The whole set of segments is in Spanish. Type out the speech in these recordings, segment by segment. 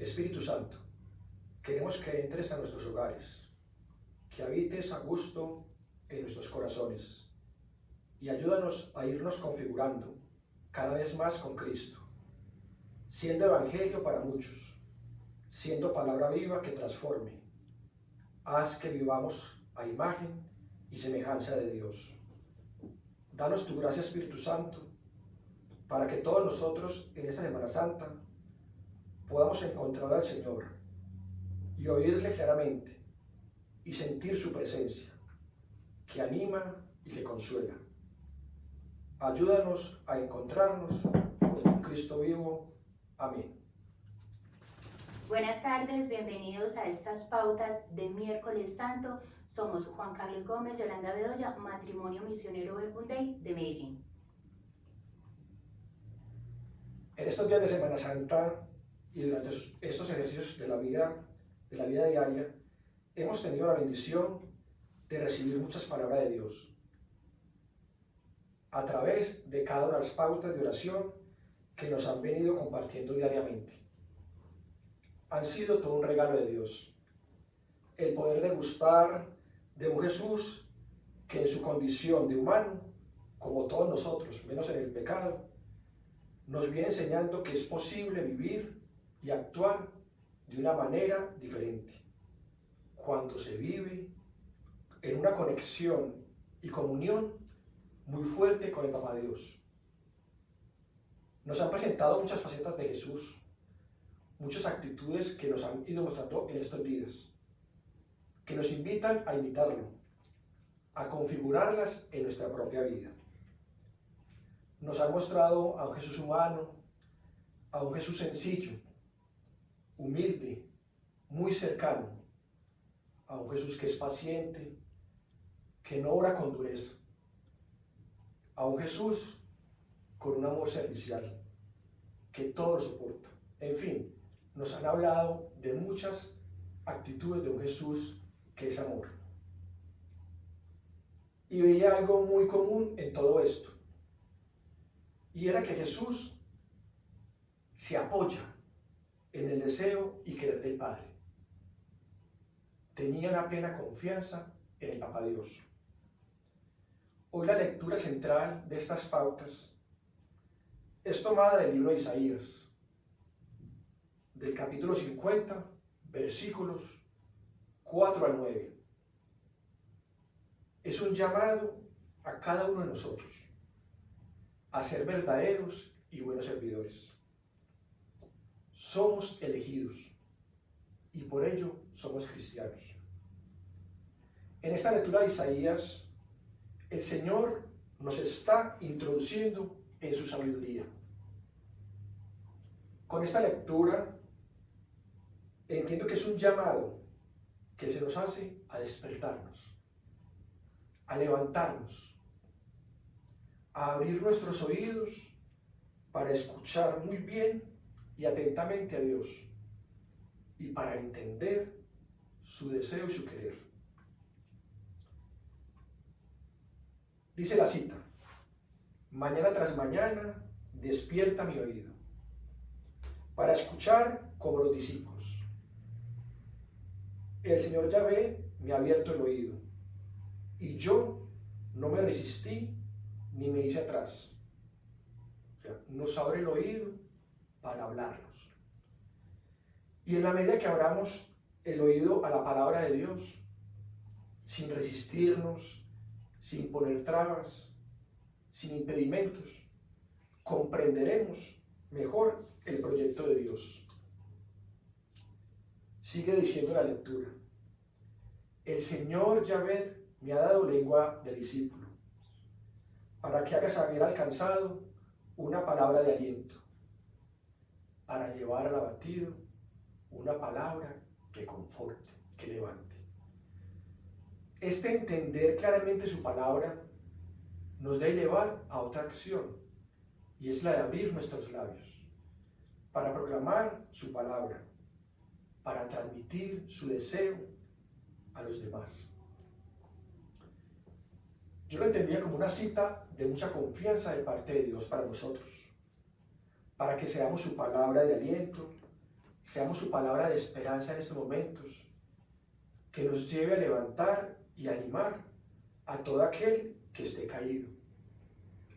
Espíritu Santo, queremos que entres a nuestros hogares, que habites a gusto en nuestros corazones y ayúdanos a irnos configurando cada vez más con Cristo, siendo evangelio para muchos, siendo palabra viva que transforme. Haz que vivamos a imagen y semejanza de Dios. Danos tu gracia, Espíritu Santo, para que todos nosotros en esta Semana Santa podamos encontrar al Señor y oírle claramente y sentir su presencia, que anima y que consuela. Ayúdanos a encontrarnos con un Cristo vivo. Amén. Buenas tardes, bienvenidos a estas pautas de Miércoles Santo. Somos Juan Carlos Gómez, Yolanda Bedoya, Matrimonio Misionero Verbum Dei de Medellín. En estos días de Semana Santa y durante estos ejercicios de la vida diaria, hemos tenido la bendición de recibir muchas palabras de Dios a través de cada una de las pautas de oración que nos han venido compartiendo diariamente. Han sido todo un regalo de Dios. El poder degustar de un Jesús que en su condición de humano, como todos nosotros, menos en el pecado, nos viene enseñando que es posible vivir y actuar de una manera diferente cuando se vive en una conexión y comunión muy fuerte con el Papá Dios. Nos han presentado muchas facetas de Jesús, muchas actitudes que nos han ido mostrando en estos días, que nos invitan a imitarlo, a configurarlas en nuestra propia vida. Nos han mostrado a un Jesús humano, a un Jesús sencillo, humilde, muy cercano, a un Jesús que es paciente, que no obra con dureza, a un Jesús con un amor servicial, que todo lo soporta. En fin, nos han hablado de muchas actitudes de un Jesús que es amor. Y veía algo muy común en todo esto, y era que Jesús se apoya en el deseo y querer del Padre. Tenía una plena confianza en el Papá Dios. Hoy la lectura central de estas pautas es tomada del libro de Isaías, del capítulo 50, versículos 4 al 9. Es un llamado a cada uno de nosotros a ser verdaderos y buenos servidores. Somos elegidos y por ello somos cristianos. En esta lectura de Isaías, el Señor nos está introduciendo en su sabiduría. Con esta lectura entiendo que es un llamado que se nos hace a despertarnos, a levantarnos, a abrir nuestros oídos para escuchar muy bien y atentamente a Dios y para entender su deseo y su querer. Dice la cita: mañana tras mañana despierta mi oído para escuchar como los discípulos. El Señor Yahvé me ha abierto el oído y yo no me resistí ni me hice atrás. O sea, nos abre el oído para hablarnos. Y en la medida que abramos el oído a la palabra de Dios, sin resistirnos, sin poner trabas, sin impedimentos, comprenderemos mejor el proyecto de Dios. Sigue diciendo la lectura: el Señor Yahvé me ha dado lengua de discípulo, para que haga saber al cansado una palabra de aliento, para llevar al abatido una palabra que conforte, que levante. Este entender claramente su palabra nos debe llevar a otra acción, y es la de abrir nuestros labios para proclamar su palabra, para transmitir su deseo a los demás. Yo lo entendía como una cita de mucha confianza de parte de Dios para nosotros, para que seamos su palabra de aliento, seamos su palabra de esperanza en estos momentos, que nos lleve a levantar y animar a todo aquel que esté caído,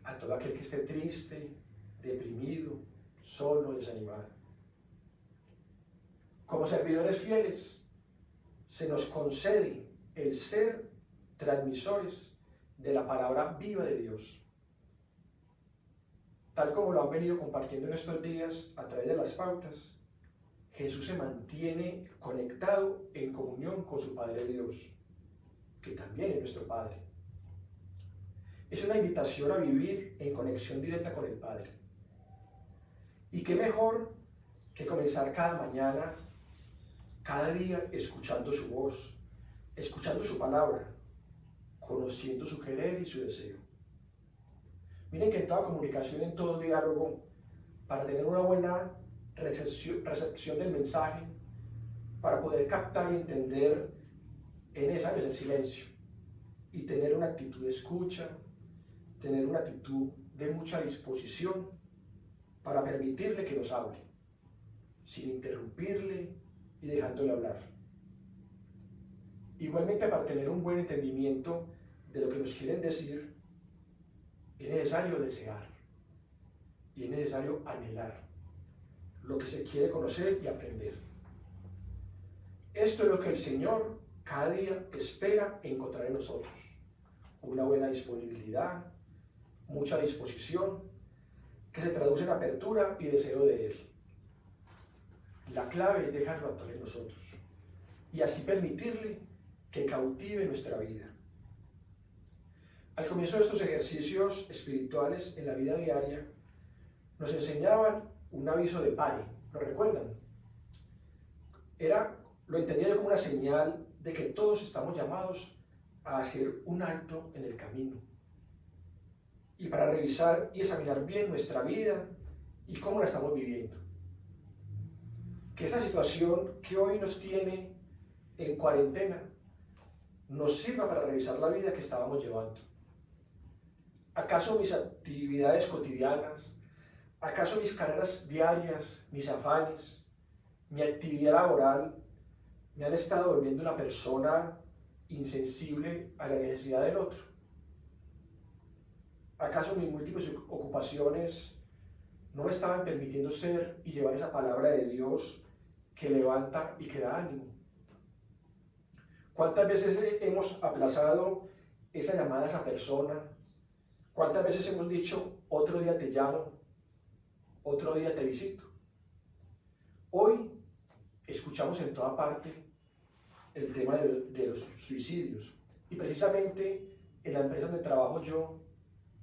a todo aquel que esté triste, deprimido, solo, desanimado. Como servidores fieles, se nos concede el ser transmisores de la palabra viva de Dios. Tal como lo han venido compartiendo en estos días a través de las pautas, Jesús se mantiene conectado en comunión con su Padre Dios, que también es nuestro Padre. Es una invitación a vivir en conexión directa con el Padre. Y qué mejor que comenzar cada mañana, cada día, escuchando su voz, escuchando su palabra, conociendo su querer y su deseo. Miren que en toda comunicación, en todo diálogo, para tener una buena recepción del mensaje, para poder captar y entender, es necesario el silencio y tener una actitud de escucha, tener una actitud de mucha disposición para permitirle que nos hable, sin interrumpirle y dejándole hablar. Igualmente, para tener un buen entendimiento de lo que nos quieren decir, es necesario desear y es necesario anhelar lo que se quiere conocer y aprender. Esto es lo que el Señor cada día espera encontrar en nosotros: una buena disponibilidad, mucha disposición, que se traduce en apertura y deseo de Él. La clave es dejarlo actuar en nosotros y así permitirle que cautive nuestra vida. Al comienzo de estos ejercicios espirituales en la vida diaria, nos enseñaban un aviso de pare, ¿lo recuerdan? Lo entendía yo como una señal de que todos estamos llamados a hacer un alto en el camino y para revisar y examinar bien nuestra vida y cómo la estamos viviendo. Que esa situación que hoy nos tiene en cuarentena nos sirva para revisar la vida que estábamos llevando. ¿Acaso mis actividades cotidianas, acaso mis carreras diarias, mis afanes, mi actividad laboral me han estado volviendo una persona insensible a la necesidad del otro? ¿Acaso mis múltiples ocupaciones no me estaban permitiendo ser y llevar esa palabra de Dios que levanta y que da ánimo? ¿Cuántas veces hemos aplazado esa llamada a esa persona? ¿Cuántas veces hemos dicho, otro día te llamo, otro día te visito? Hoy escuchamos en toda parte el tema de los suicidios. Y precisamente en la empresa donde trabajo yo,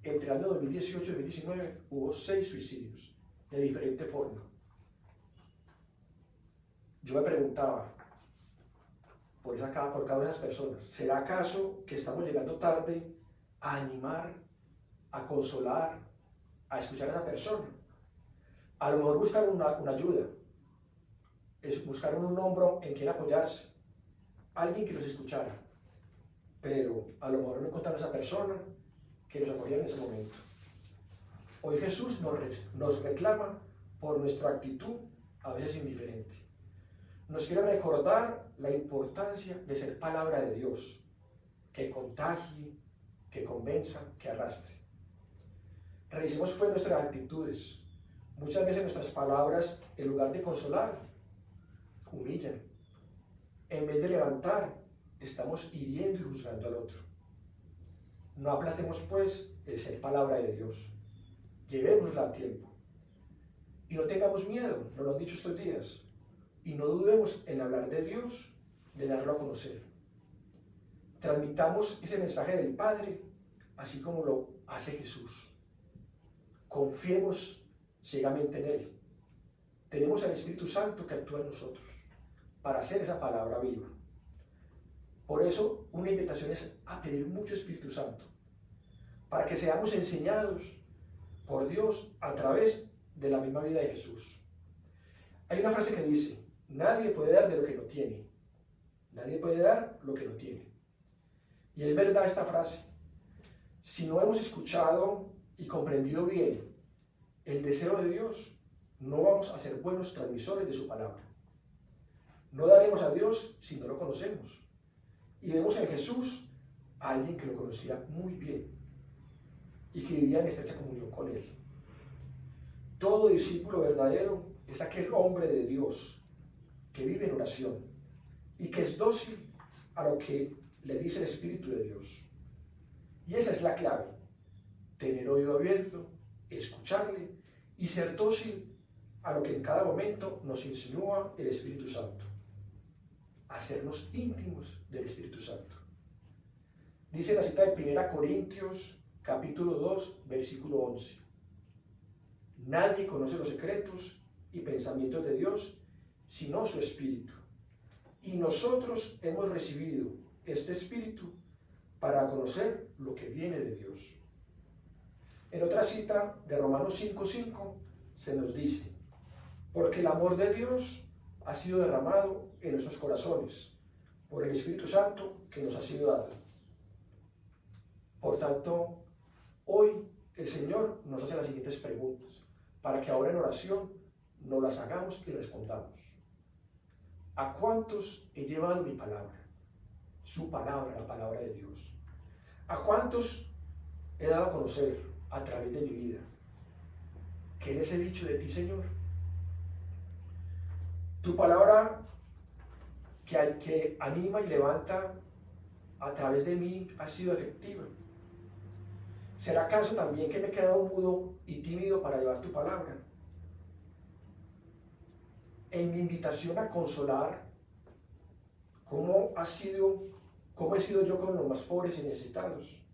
entre el año 2018 y 2019 hubo 6 suicidios de diferente forma. Yo me preguntaba por cada una de esas personas, ¿será acaso que estamos llegando tarde a animar, a consolar, a escuchar a esa persona? A lo mejor buscar una ayuda, buscar un hombro en quien apoyarse, alguien que los escuchara, pero a lo mejor no encontraron a esa persona que nos acogiera en ese momento. Hoy Jesús nos reclama por nuestra actitud a veces indiferente. Nos quiere recordar la importancia de ser palabra de Dios, que contagie, que convenza, que arrastre. Revisemos pues nuestras actitudes. Muchas veces nuestras palabras, en lugar de consolar, humillan. En vez de levantar, estamos hiriendo y juzgando al otro. No aplacemos pues el ser palabra de Dios. Llevémosla a tiempo. Y no tengamos miedo, nos lo han dicho estos días. Y no dudemos en hablar de Dios, de darlo a conocer. Transmitamos ese mensaje del Padre, así como lo hace Jesús. Confiemos ciegamente en Él. Tenemos al Espíritu Santo que actúa en nosotros para hacer esa palabra viva. Por eso, una invitación es a pedir mucho Espíritu Santo, para que seamos enseñados por Dios a través de la misma vida de Jesús. Hay una frase que dice, nadie puede dar de lo que no tiene. Nadie puede dar lo que no tiene. Y es verdad esta frase. Si no hemos escuchado y comprendido bien el deseo de Dios, no vamos a ser buenos transmisores de su palabra. No daremos a Dios si no lo conocemos. Y vemos en Jesús a alguien que lo conocía muy bien y que vivía en estrecha comunión con Él. Todo discípulo verdadero es aquel hombre de Dios que vive en oración y que es dócil a lo que le dice el Espíritu de Dios. Y esa es la clave: tener oído abierto, escucharle y ser dócil a lo que en cada momento nos insinúa el Espíritu Santo. Hacernos íntimos del Espíritu Santo. Dice la cita de 1 Corintios, capítulo 2, versículo 11. Nadie conoce los secretos y pensamientos de Dios, sino su Espíritu. Y nosotros hemos recibido este Espíritu para conocer lo que viene de Dios. En otra cita de Romanos 5:5 se nos dice: porque el amor de Dios ha sido derramado en nuestros corazones por el Espíritu Santo que nos ha sido dado. Por tanto, hoy el Señor nos hace las siguientes preguntas, para que ahora en oración nos las hagamos y respondamos. ¿A cuántos he llevado mi palabra? Su palabra, la palabra de Dios. ¿A cuántos he dado a conocer a través de mi vida? ¿Qué les he dicho de ti, Señor? Tu palabra que anima y levanta a través de mí ha sido efectiva. ¿Será acaso también que me he quedado mudo y tímido para llevar tu palabra? En mi invitación a consolar, ¿cómo he sido yo con los más pobres y necesitados?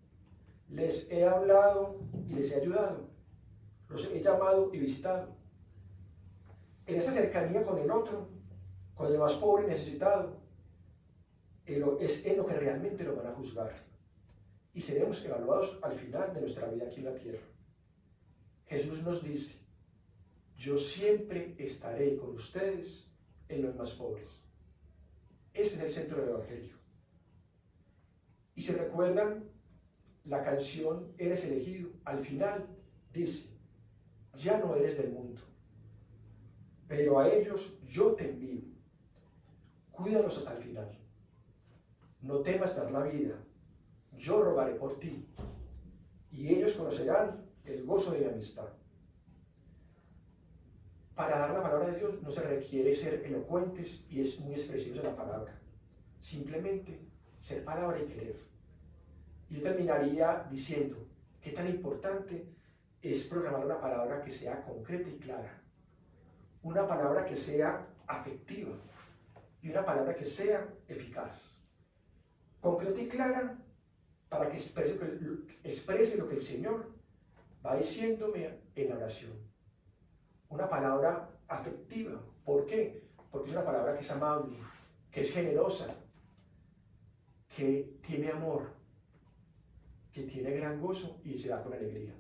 Les he hablado y les he ayudado. Los he llamado y visitado. En esa cercanía con el otro, con el más pobre y necesitado, es en lo que realmente lo van a juzgar. Y seremos evaluados al final de nuestra vida aquí en la tierra. Jesús nos dice: yo siempre estaré con ustedes en los más pobres. Este es el centro del Evangelio. Y si recuerdan la canción Eres elegido, al final dice: ya no eres del mundo, pero a ellos yo te envío. Cuídalos hasta el final. No temas dar la vida. Yo rogaré por ti, y ellos conocerán el gozo de mi amistad. Para dar la palabra de Dios no se requiere ser elocuentes y es muy expresivos en la palabra. Simplemente ser palabra y querer. Y yo terminaría diciendo qué tan importante es programar una palabra que sea concreta y clara. Una palabra que sea afectiva y una palabra que sea eficaz. Concreta y clara para que exprese lo que el Señor va diciéndome en la oración. Una palabra afectiva. ¿Por qué? Porque es una palabra que es amable, que es generosa, que tiene amor, que tiene gran gozo y se da con alegría.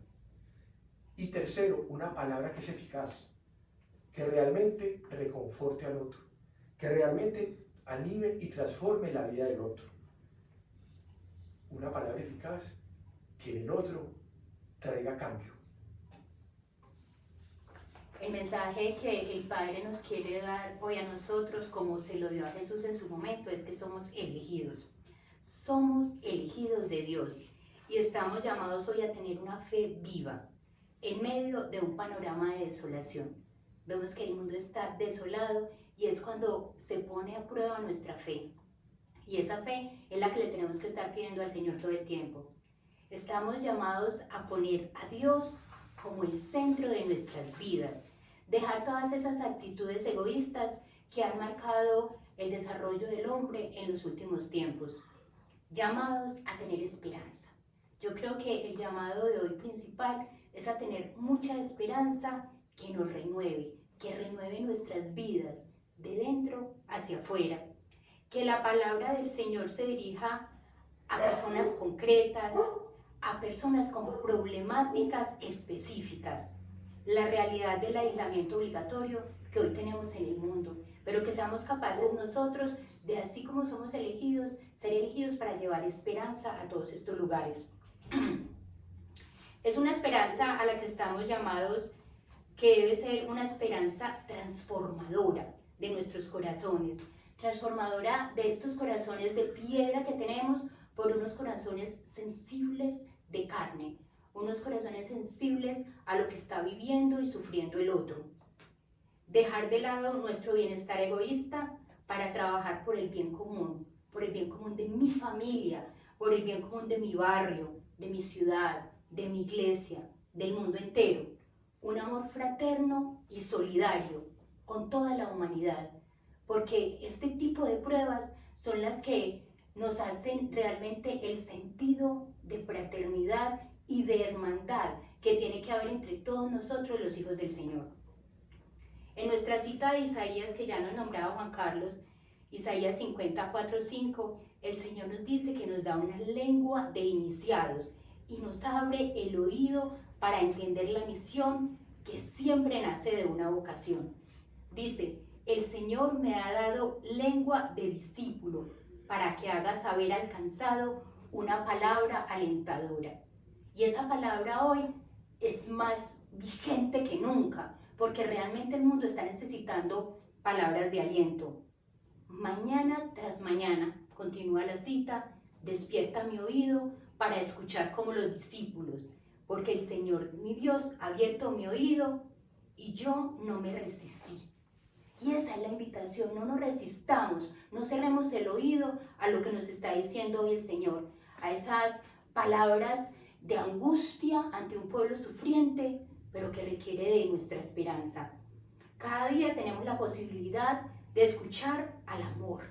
Y tercero, una palabra que es eficaz, que realmente reconforte al otro, que realmente anime y transforme la vida del otro. Una palabra eficaz que en el otro traiga cambio. El mensaje que el Padre nos quiere dar hoy a nosotros, como se lo dio a Jesús en su momento, es que somos elegidos. Somos elegidos de Dios y estamos llamados hoy a tener una fe viva en medio de un panorama de desolación. Vemos que el mundo está desolado y es cuando se pone a prueba nuestra fe. Y esa fe es la que le tenemos que estar pidiendo al Señor todo el tiempo. Estamos llamados a poner a Dios como el centro de nuestras vidas. Dejar todas esas actitudes egoístas que han marcado el desarrollo del hombre en los últimos tiempos. Llamados a tener esperanza. Yo creo que el llamado de hoy principal es a tener mucha esperanza que nos renueve, que renueve nuestras vidas de dentro hacia afuera. Que la palabra del Señor se dirija a personas concretas, a personas con problemáticas específicas. La realidad del aislamiento obligatorio que hoy tenemos en el mundo, pero que seamos capaces nosotros de, así como somos elegidos, ser elegidos para llevar esperanza a todos estos lugares. Es una esperanza a la que estamos llamados, que debe ser una esperanza transformadora de nuestros corazones, transformadora de estos corazones de piedra que tenemos por unos corazones sensibles de carne, unos corazones sensibles a lo que está viviendo y sufriendo el otro. Dejar de lado nuestro bienestar egoísta para trabajar por el bien común de mi familia, por el bien común de mi barrio, de mi ciudad, de mi iglesia, del mundo entero. Un amor fraterno y solidario con toda la humanidad, porque este tipo de pruebas son las que nos hacen realmente el sentido de fraternidad y de hermandad que tiene que haber entre todos nosotros los hijos del Señor. En nuestra cita de Isaías, que ya nos nombraba Juan Carlos, Isaías 54:5, el Señor nos dice que nos da una lengua de iniciados y nos abre el oído para entender la misión que siempre nace de una vocación. Dice, el Señor me ha dado lengua de discípulo para que haga saber al cansado una palabra alentadora. Y esa palabra hoy es más vigente que nunca, porque realmente el mundo está necesitando palabras de aliento. Mañana tras mañana, continúa la cita, despierta mi oído para escuchar como los discípulos, porque el Señor, mi Dios, ha abierto mi oído y yo no me resistí. Y esa es la invitación, no nos resistamos, no cerremos el oído a lo que nos está diciendo hoy el Señor, a esas palabras de angustia ante un pueblo sufriente, pero que requiere de nuestra esperanza. Cada día tenemos la posibilidad de escuchar al amor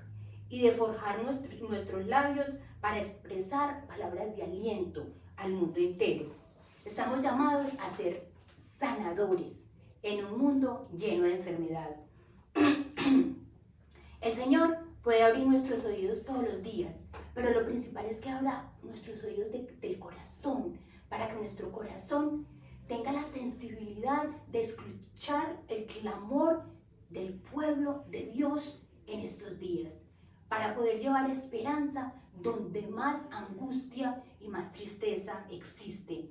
y de forjar nuestros labios para expresar palabras de aliento al mundo entero. Estamos llamados a ser sanadores en un mundo lleno de enfermedad. El Señor puede abrir nuestros oídos todos los días, pero lo principal es que abra nuestros oídos del corazón, para que nuestro corazón tenga la sensibilidad de escuchar el clamor del pueblo de Dios en estos días, para poder llevar esperanza donde más angustia y más tristeza existe.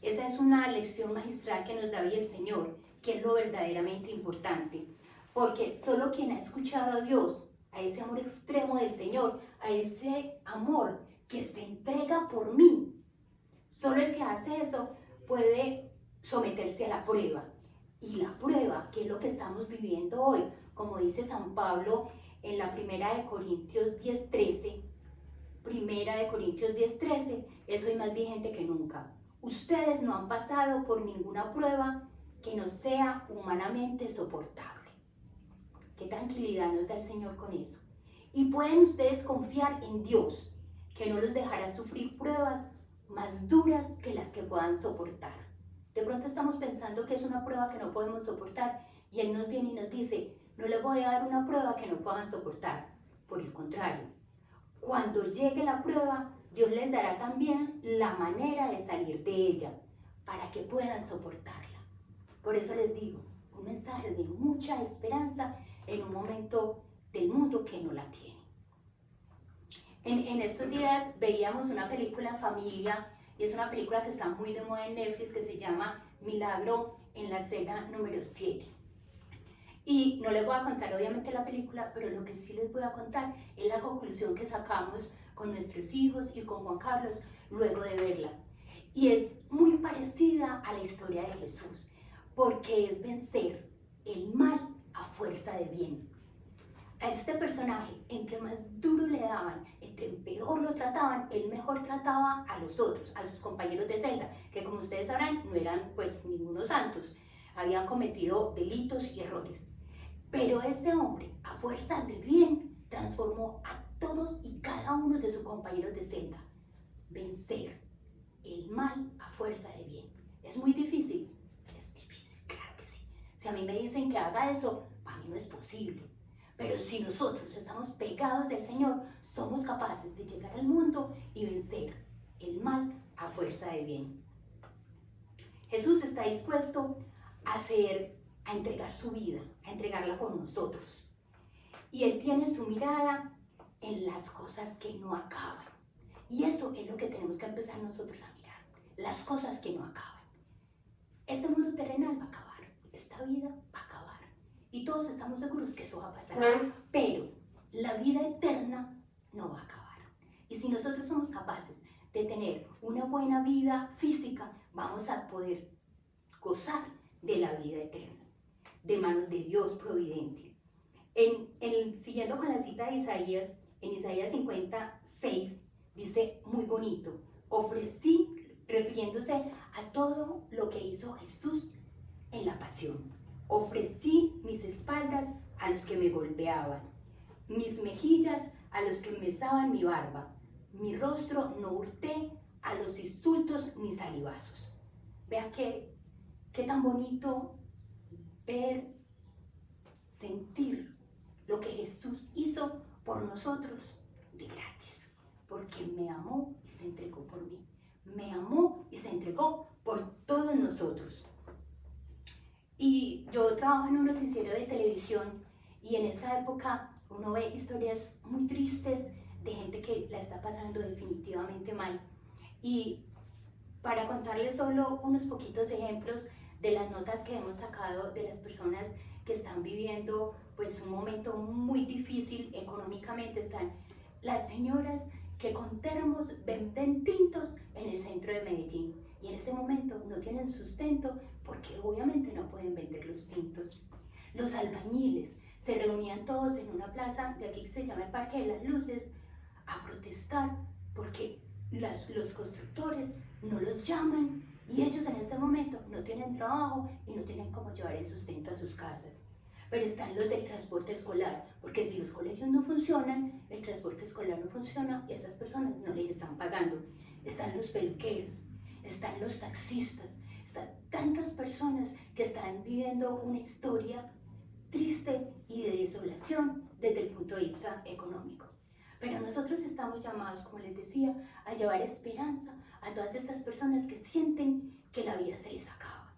Esa es una lección magistral que nos da hoy el Señor, que es lo verdaderamente importante, porque solo quien ha escuchado a Dios, a ese amor extremo del Señor, a ese amor que se entrega por mí, solo el que hace eso puede someterse a la prueba. Y la prueba, que es lo que estamos viviendo hoy, como dice San Pablo en la Primera de Corintios 10:13, es hoy más vigente que nunca. Ustedes no han pasado por ninguna prueba que no sea humanamente soportable. Qué tranquilidad nos da el Señor con eso. Y pueden ustedes confiar en Dios, que no los dejará sufrir pruebas más duras que las que puedan soportar. De pronto estamos pensando que es una prueba que no podemos soportar y Él nos viene y nos dice, no les voy a dar una prueba que no puedan soportar. Por el contrario, cuando llegue la prueba, Dios les dará también la manera de salir de ella para que puedan soportarla. Por eso les digo, un mensaje de mucha esperanza en un momento del mundo que no la tiene. En estos días veíamos una película en familia, y es una película que está muy de moda en Netflix, que se llama Milagro en la celda número 7. Y no les voy a contar obviamente la película, pero lo que sí les voy a contar es la conclusión que sacamos con nuestros hijos y con Juan Carlos luego de verla. Y es muy parecida a la historia de Jesús, porque es vencer el mal a fuerza de bien. A este personaje, entre más duro le daban, entre peor lo trataban, él mejor trataba a los otros, a sus compañeros de celda, que como ustedes sabrán, no eran pues ningunos santos, habían cometido delitos y errores. Pero este hombre, a fuerza de bien, transformó a todos y cada uno de sus compañeros de celda. Vencer el mal a fuerza de bien. ¿Es muy difícil? Es difícil, claro que sí. Si a mí me dicen que haga eso, para mí no es posible. Pero si nosotros estamos pegados del Señor, somos capaces de llegar al mundo y vencer el mal a fuerza de bien. Jesús está dispuesto a entregar su vida, a entregarla por nosotros. Y Él tiene su mirada en las cosas que no acaban. Y eso es lo que tenemos que empezar nosotros a mirar, las cosas que no acaban. Este mundo terrenal va a acabar, esta vida va a acabar. Y todos estamos seguros que eso va a pasar. Pero la vida eterna no va a acabar. Y si nosotros somos capaces de tener una buena vida física, vamos a poder gozar de la vida eterna, de manos de Dios providente. Siguiendo con la cita de Isaías, en Isaías 56, dice muy bonito, ofrecí, refiriéndose a todo lo que hizo Jesús en la pasión. Ofrecí mis espaldas a los que me golpeaban, mis mejillas a los que mesaban mi barba, mi rostro no hurté a los insultos ni salivazos. Vea qué tan bonito ver, sentir lo que Jesús hizo por nosotros de gratis, porque me amó y se entregó por mí. Me amó y se entregó por todos nosotros. Y yo trabajo en un noticiero de televisión y en esta época uno ve historias muy tristes de gente que la está pasando definitivamente mal. Y para contarles solo unos poquitos ejemplos de las notas que hemos sacado de las personas que están viviendo pues un momento muy difícil económicamente, están las señoras que con termos venden tintos en el centro de Medellín y en este momento no tienen sustento porque obviamente no pueden vender los tintos. Los albañiles se reunían todos en una plaza de aquí que se llama el Parque de las Luces a protestar porque los constructores no los llaman y ellos en este momento no tienen trabajo y no tienen cómo llevar el sustento a sus casas. Pero están los del transporte escolar, porque si los colegios no funcionan, el transporte escolar no funciona y a esas personas no les están pagando. Están los peluqueros, están los taxistas, están tantas personas que están viviendo una historia triste y de desolación desde el punto de vista económico. Pero nosotros estamos llamados, como les decía, a llevar esperanza a todas estas personas que sienten que la vida se les acaba.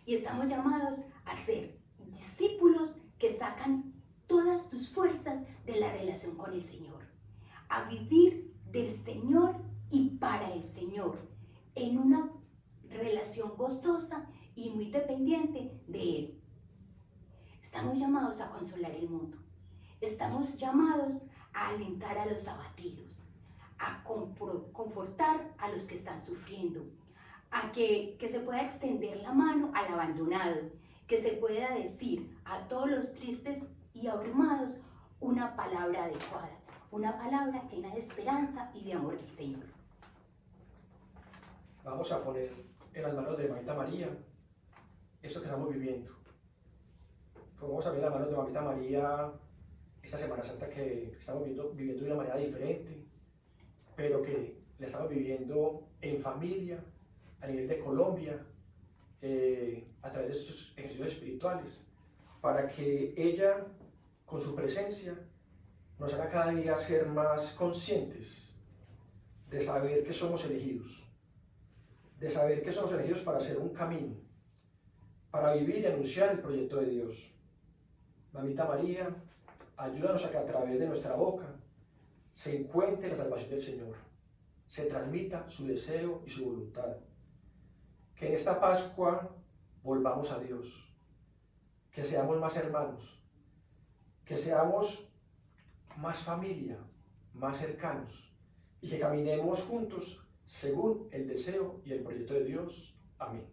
Y estamos llamados a ser discípulos que sacan todas sus fuerzas de la relación con el Señor, a vivir del Señor y para el Señor, en una relación gozosa y muy dependiente de Él. Estamos llamados a consolar el mundo, estamos llamados a alentar a los abatidos, a confortar a los que están sufriendo, a que se pueda extender la mano al abandonado, que se pueda decir a todos los tristes y abrumados una palabra adecuada, una palabra llena de esperanza y de amor del Señor. Vamos a poner en las manos de Mamita María eso que estamos viviendo. Vamos a ver en las manos de Mamita María esta Semana Santa que estamos viviendo de una manera diferente, pero que la estamos viviendo en familia, a nivel de Colombia, a través de sus ejercicios espirituales, para que ella, con su presencia, nos haga cada día ser más conscientes de saber que somos elegidos, de saber que somos elegidos para hacer un camino, para vivir y anunciar el proyecto de Dios. Mamita María, ayúdanos a que a través de nuestra boca se encuentre la salvación del Señor, se transmita su deseo y su voluntad. Que en esta Pascua volvamos a Dios, que seamos más hermanos, que seamos más familia, más cercanos y que caminemos juntos según el deseo y el proyecto de Dios. Amén.